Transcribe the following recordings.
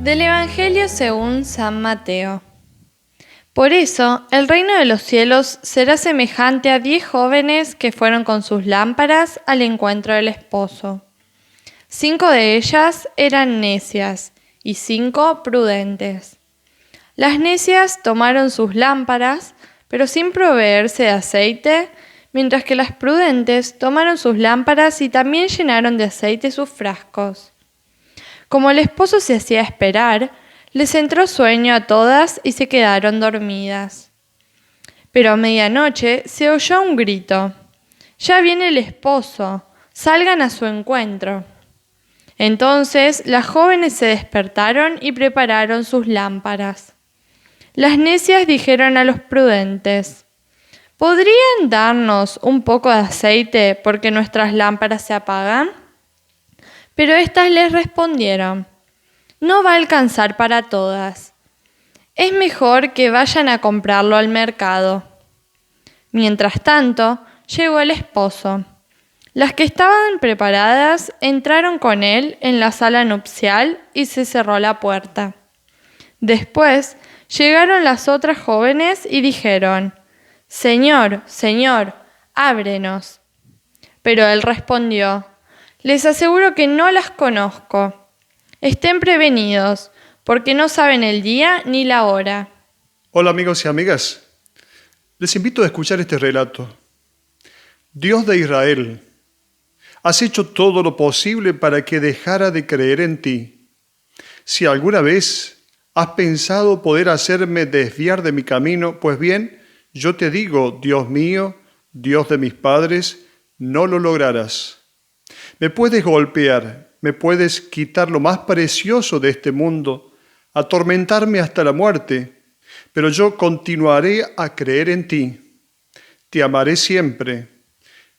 Del Evangelio según San Mateo. Por eso, el reino de los cielos será semejante a 10 jóvenes que fueron con sus lámparas al encuentro del esposo. 5 de ellas eran necias y 5 prudentes. Las necias tomaron sus lámparas, pero sin proveerse de aceite, mientras que las prudentes tomaron sus lámparas y también llenaron de aceite sus frascos. Como el esposo se hacía esperar, les entró sueño a todas y se quedaron dormidas. Pero a medianoche se oyó un grito: «¡Ya viene el esposo! ¡Salgan a su encuentro!». Entonces las jóvenes se despertaron y prepararon sus lámparas. Las necias dijeron a los prudentes: «¿Podrían darnos un poco de aceite porque nuestras lámparas se apagan?». Pero éstas les respondieron: «No va a alcanzar para todas. Es mejor que vayan a comprarlo al mercado». Mientras tanto, llegó el esposo. Las que estaban preparadas entraron con él en la sala nupcial y se cerró la puerta. Después llegaron las otras jóvenes y dijeron: «Señor, Señor, ábrenos». Pero él respondió: «Les aseguro que no las conozco. Estén prevenidos, porque no saben el día ni la hora». Hola amigos y amigas, les invito a escuchar este relato. Dios de Israel, has hecho todo lo posible para que dejara de creer en ti. Si alguna vez has pensado poder hacerme desviar de mi camino, pues bien, yo te digo, Dios mío, Dios de mis padres, no lo lograrás. Me puedes golpear, me puedes quitar lo más precioso de este mundo, atormentarme hasta la muerte, pero yo continuaré a creer en ti. Te amaré siempre.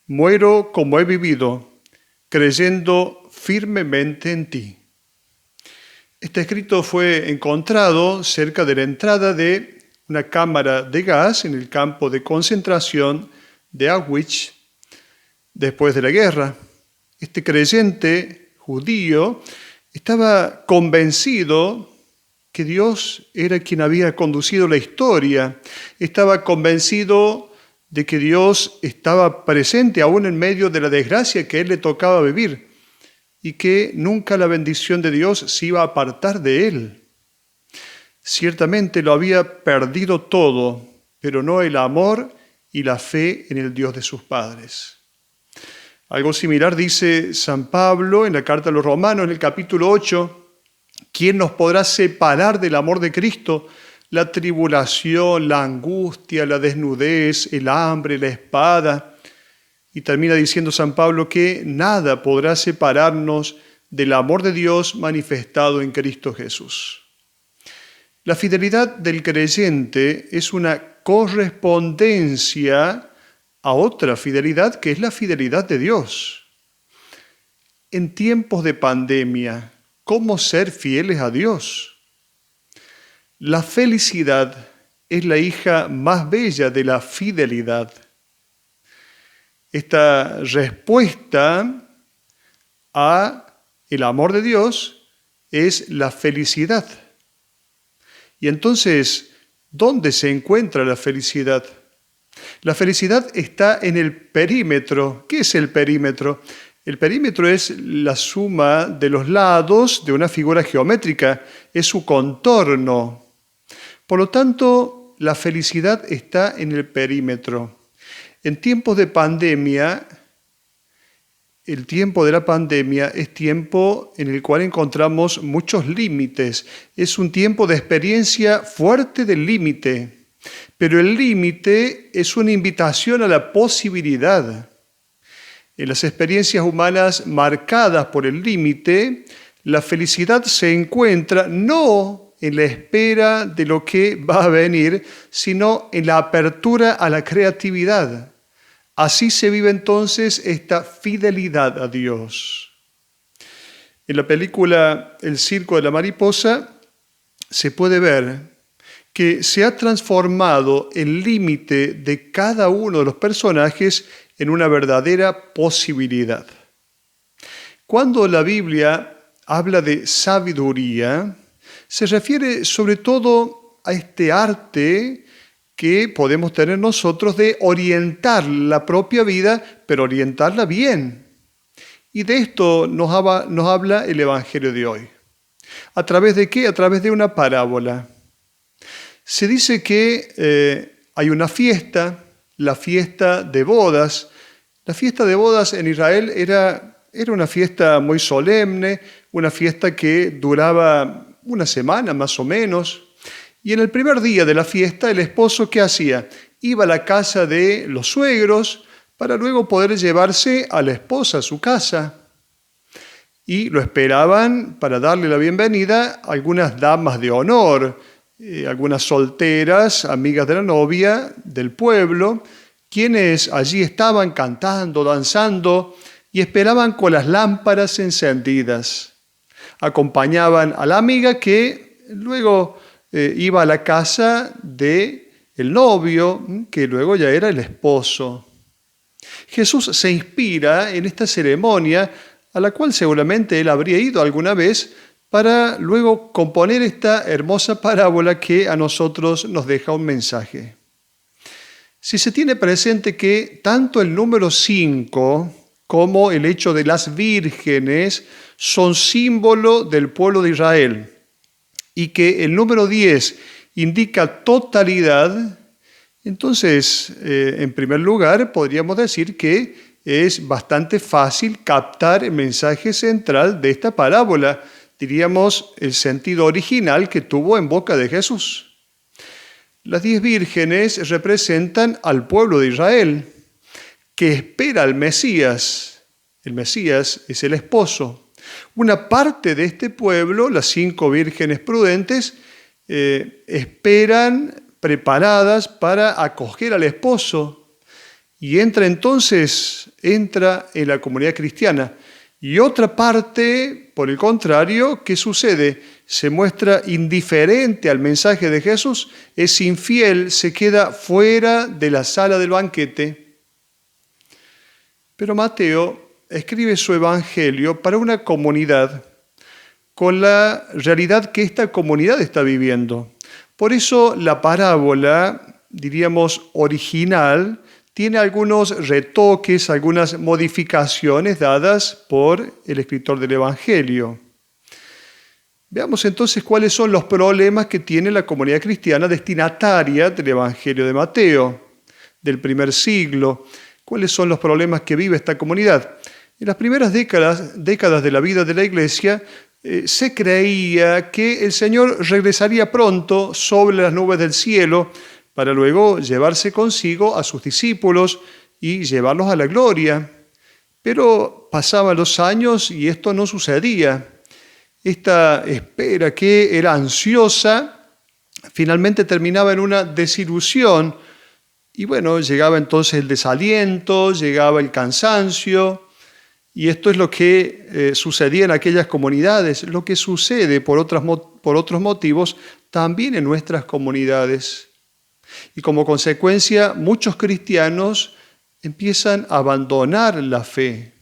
Muero como he vivido, creyendo firmemente en ti. Este escrito fue encontrado cerca de la entrada de una cámara de gas en el campo de concentración de Auschwitz después de la guerra. Este creyente judío estaba convencido que Dios era quien había conducido la historia. Estaba convencido de que Dios estaba presente aún en medio de la desgracia que a él le tocaba vivir y que nunca la bendición de Dios se iba a apartar de él. Ciertamente lo había perdido todo, pero no el amor y la fe en el Dios de sus padres. Algo similar dice San Pablo en la carta a los Romanos, en el capítulo 8, ¿quién nos podrá separar del amor de Cristo? La tribulación, la angustia, la desnudez, el hambre, la espada. Y termina diciendo San Pablo que nada podrá separarnos del amor de Dios manifestado en Cristo Jesús. La fidelidad del creyente es una correspondencia a otra fidelidad que es la fidelidad de Dios. En tiempos de pandemia, ¿cómo ser fieles a Dios? La felicidad es la hija más bella de la fidelidad. Esta respuesta a el amor de Dios es la felicidad. Y entonces, ¿dónde se encuentra la felicidad? La felicidad está en el perímetro. ¿Qué es el perímetro? El perímetro es la suma de los lados de una figura geométrica, es su contorno. Por lo tanto, la felicidad está en el perímetro. En tiempos de pandemia, el tiempo de la pandemia es tiempo en el cual encontramos muchos límites. Es un tiempo de experiencia fuerte del límite. Pero el límite es una invitación a la posibilidad. En las experiencias humanas marcadas por el límite, la felicidad se encuentra no en la espera de lo que va a venir, sino en la apertura a la creatividad. Así se vive entonces esta fidelidad a Dios. En la película El circo de la mariposa se puede ver que se ha transformado el límite de cada uno de los personajes en una verdadera posibilidad. Cuando la Biblia habla de sabiduría, se refiere sobre todo a este arte que podemos tener nosotros de orientar la propia vida, pero orientarla bien. Y de esto nos habla el Evangelio de hoy. ¿A través de qué? A través de una parábola. Se dice que hay una fiesta, la fiesta de bodas. La fiesta de bodas en Israel era una fiesta muy solemne, una fiesta que duraba una semana más o menos. Y en el primer día de la fiesta, el esposo, ¿qué hacía? Iba a la casa de los suegros para luego poder llevarse a la esposa a su casa. Y lo esperaban para darle la bienvenida a algunas damas de honor, algunas solteras, amigas de la novia del pueblo, quienes allí estaban cantando, danzando y esperaban con las lámparas encendidas. Acompañaban a la amiga que luego iba a la casa del novio, que luego ya era el esposo. Jesús se inspira en esta ceremonia a la cual seguramente él habría ido alguna vez para luego componer esta hermosa parábola que a nosotros nos deja un mensaje. Si se tiene presente que tanto el número 5 como el hecho de las vírgenes son símbolo del pueblo de Israel y que el número 10 indica totalidad, entonces, en primer lugar, podríamos decir que es bastante fácil captar el mensaje central de esta parábola, diríamos el sentido original que tuvo en boca de Jesús. Las 10 vírgenes representan al pueblo de Israel, que espera al Mesías. El Mesías es el esposo. Una parte de este pueblo, las 5 vírgenes prudentes, esperan preparadas para acoger al esposo. Y entra en la comunidad cristiana. Y otra parte, por el contrario, ¿qué sucede? Se muestra indiferente al mensaje de Jesús, es infiel, se queda fuera de la sala del banquete. Pero Mateo escribe su evangelio para una comunidad, con la realidad que esta comunidad está viviendo. Por eso la parábola, diríamos, original, tiene algunos retoques, algunas modificaciones dadas por el escritor del Evangelio. Veamos entonces cuáles son los problemas que tiene la comunidad cristiana destinataria del Evangelio de Mateo, del primer siglo. ¿Cuáles son los problemas que vive esta comunidad? En las primeras décadas de la vida de la Iglesia, se creía que el Señor regresaría pronto sobre las nubes del cielo, para luego llevarse consigo a sus discípulos y llevarlos a la gloria. Pero pasaban los años y esto no sucedía. Esta espera que era ansiosa, finalmente terminaba en una desilusión. Y bueno, llegaba entonces el desaliento, llegaba el cansancio. Y esto es lo que sucedía en aquellas comunidades, lo que sucede por otros motivos también en nuestras comunidades. Y como consecuencia, muchos cristianos empiezan a abandonar la fe.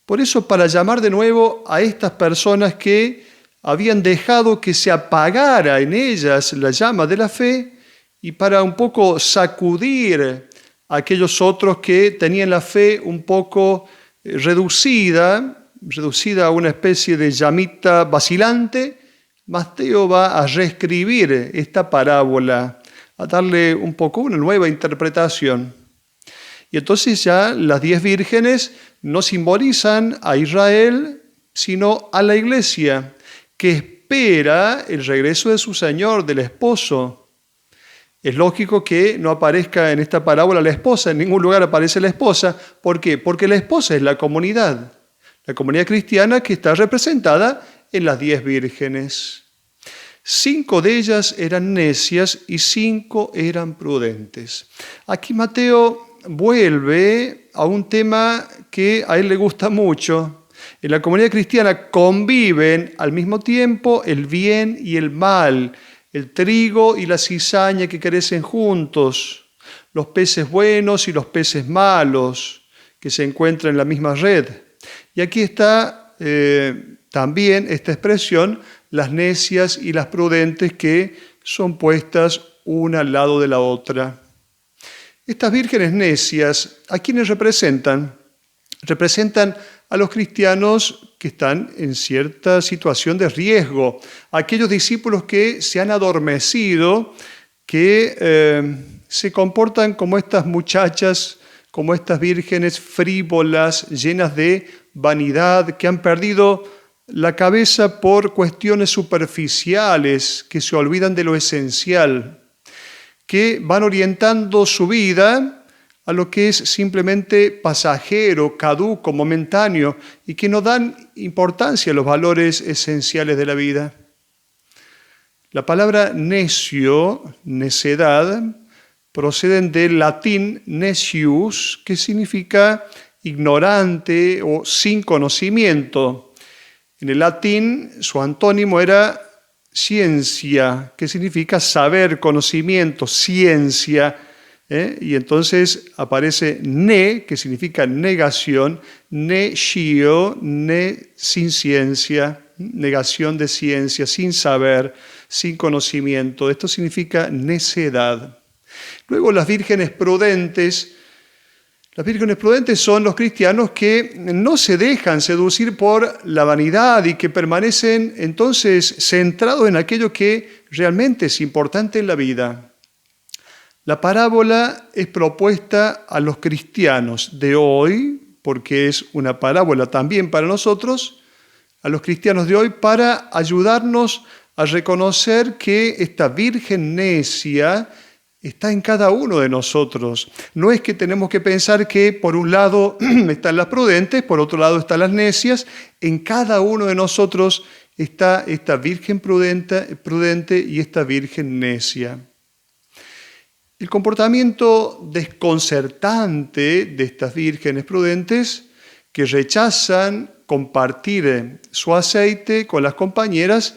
Por eso, para llamar de nuevo a estas personas que habían dejado que se apagara en ellas la llama de la fe y para un poco sacudir a aquellos otros que tenían la fe un poco reducida a una especie de llamita vacilante, Mateo va a reescribir esta parábola, a darle un poco una nueva interpretación. Y entonces ya las 10 vírgenes no simbolizan a Israel, sino a la iglesia, que espera el regreso de su Señor, del esposo. Es lógico que no aparezca en esta parábola la esposa, en ningún lugar aparece la esposa. ¿Por qué? Porque la esposa es la comunidad cristiana que está representada en las 10 vírgenes. 5 de ellas eran necias y 5 eran prudentes. Aquí Mateo vuelve a un tema que a él le gusta mucho. En la comunidad cristiana conviven al mismo tiempo el bien y el mal, el trigo y la cizaña que crecen juntos, los peces buenos y los peces malos que se encuentran en la misma red. Y aquí está también esta expresión, las necias y las prudentes que son puestas una al lado de la otra. Estas vírgenes necias, ¿a quiénes representan? Representan a los cristianos que están en cierta situación de riesgo, aquellos discípulos que se han adormecido, que se comportan como estas muchachas, como estas vírgenes frívolas, llenas de vanidad, que han perdido la cabeza por cuestiones superficiales, que se olvidan de lo esencial, que van orientando su vida a lo que es simplemente pasajero, caduco, momentáneo, y que no dan importancia a los valores esenciales de la vida. La palabra necio, necedad, proceden del latín necius, que significa ignorante o sin conocimiento. En el latín, su antónimo era ciencia, que significa saber, conocimiento, ciencia. Y entonces aparece ne, que significa negación, necio, sin ciencia, negación de ciencia, sin saber, sin conocimiento. Esto significa necedad. Luego las vírgenes prudentes son los cristianos que no se dejan seducir por la vanidad y que permanecen entonces centrados en aquello que realmente es importante en la vida. La parábola es propuesta a los cristianos de hoy, porque es una parábola también para nosotros, a los cristianos de hoy, para ayudarnos a reconocer que esta virgen necia está en cada uno de nosotros. No es que tenemos que pensar que por un lado están las prudentes, por otro lado están las necias. En cada uno de nosotros está esta virgen prudente y esta virgen necia. El comportamiento desconcertante de estas vírgenes prudentes que rechazan compartir su aceite con las compañeras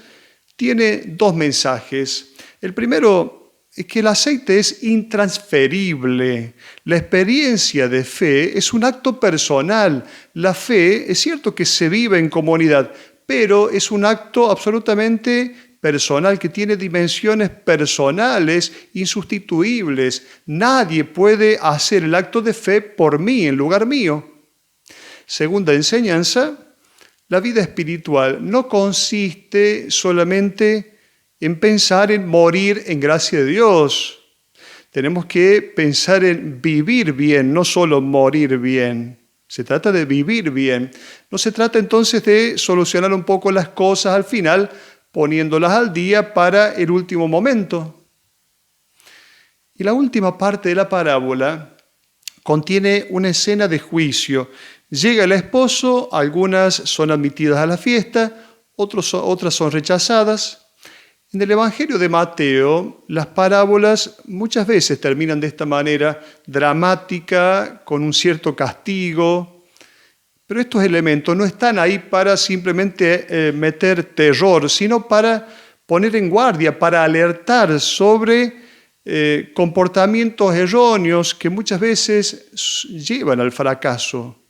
tiene dos mensajes. El primero es que el aceite es intransferible. La experiencia de fe es un acto personal. La fe es cierto que se vive en comunidad, pero es un acto absolutamente personal que tiene dimensiones personales insustituibles. Nadie puede hacer el acto de fe por mí, en lugar mío. Segunda enseñanza, la vida espiritual no consiste solamente en pensar en morir en gracia de Dios. Tenemos que pensar en vivir bien, no solo morir bien. Se trata de vivir bien. No se trata entonces de solucionar un poco las cosas al final, poniéndolas al día para el último momento. Y la última parte de la parábola contiene una escena de juicio. Llega el esposo, algunas son admitidas a la fiesta, otras son rechazadas. En el Evangelio de Mateo, las parábolas muchas veces terminan de esta manera, dramática, con un cierto castigo. Pero estos elementos no están ahí para simplemente meter terror, sino para poner en guardia, para alertar sobre comportamientos erróneos que muchas veces llevan al fracaso.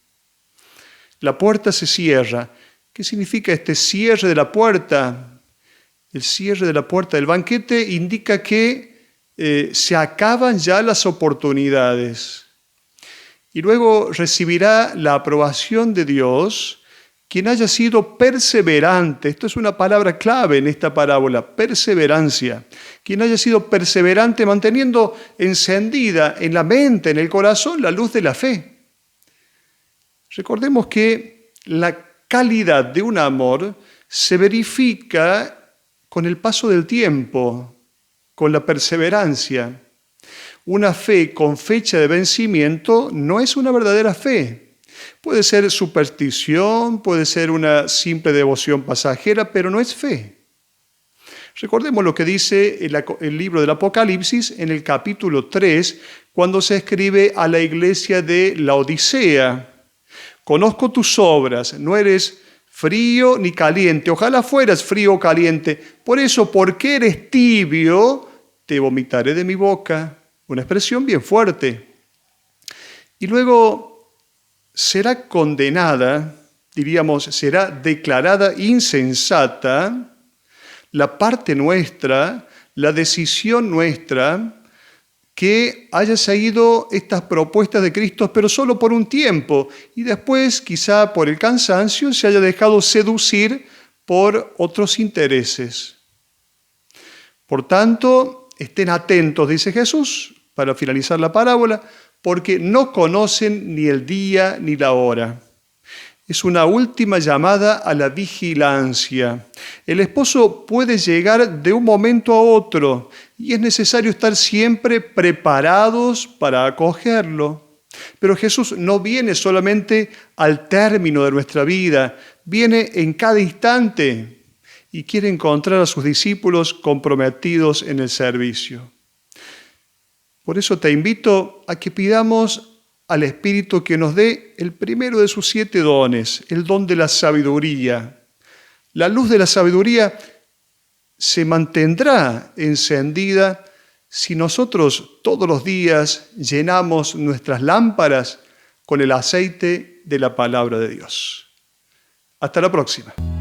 La puerta se cierra. ¿Qué significa este cierre de la puerta? El cierre de la puerta del banquete indica que se acaban ya las oportunidades. Y luego recibirá la aprobación de Dios quien haya sido perseverante. Esto es una palabra clave en esta parábola, perseverancia. Quien haya sido perseverante manteniendo encendida en la mente, en el corazón, la luz de la fe. Recordemos que la calidad de un amor se verifica con el paso del tiempo, con la perseverancia. Una fe con fecha de vencimiento no es una verdadera fe. Puede ser superstición, puede ser una simple devoción pasajera, pero no es fe. Recordemos lo que dice el libro del Apocalipsis en el capítulo 3, cuando se escribe a la iglesia de Laodicea. Conozco tus obras, no eres frío ni caliente. Ojalá fueras frío o caliente. Por eso, porque eres tibio, te vomitaré de mi boca. Una expresión bien fuerte. Y luego será condenada, diríamos, será declarada insensata la parte nuestra, la decisión nuestra, que haya seguido estas propuestas de Cristo, pero solo por un tiempo, y después, quizá por el cansancio, se haya dejado seducir por otros intereses. Por tanto, estén atentos, dice Jesús, para finalizar la parábola, porque no conocen ni el día ni la hora. Es una última llamada a la vigilancia. El esposo puede llegar de un momento a otro y es necesario estar siempre preparados para acogerlo. Pero Jesús no viene solamente al término de nuestra vida, viene en cada instante y quiere encontrar a sus discípulos comprometidos en el servicio. Por eso te invito a que pidamos al Espíritu que nos dé el primero de sus 7 dones, el don de la sabiduría. La luz de la sabiduría se mantendrá encendida si nosotros todos los días llenamos nuestras lámparas con el aceite de la palabra de Dios. Hasta la próxima.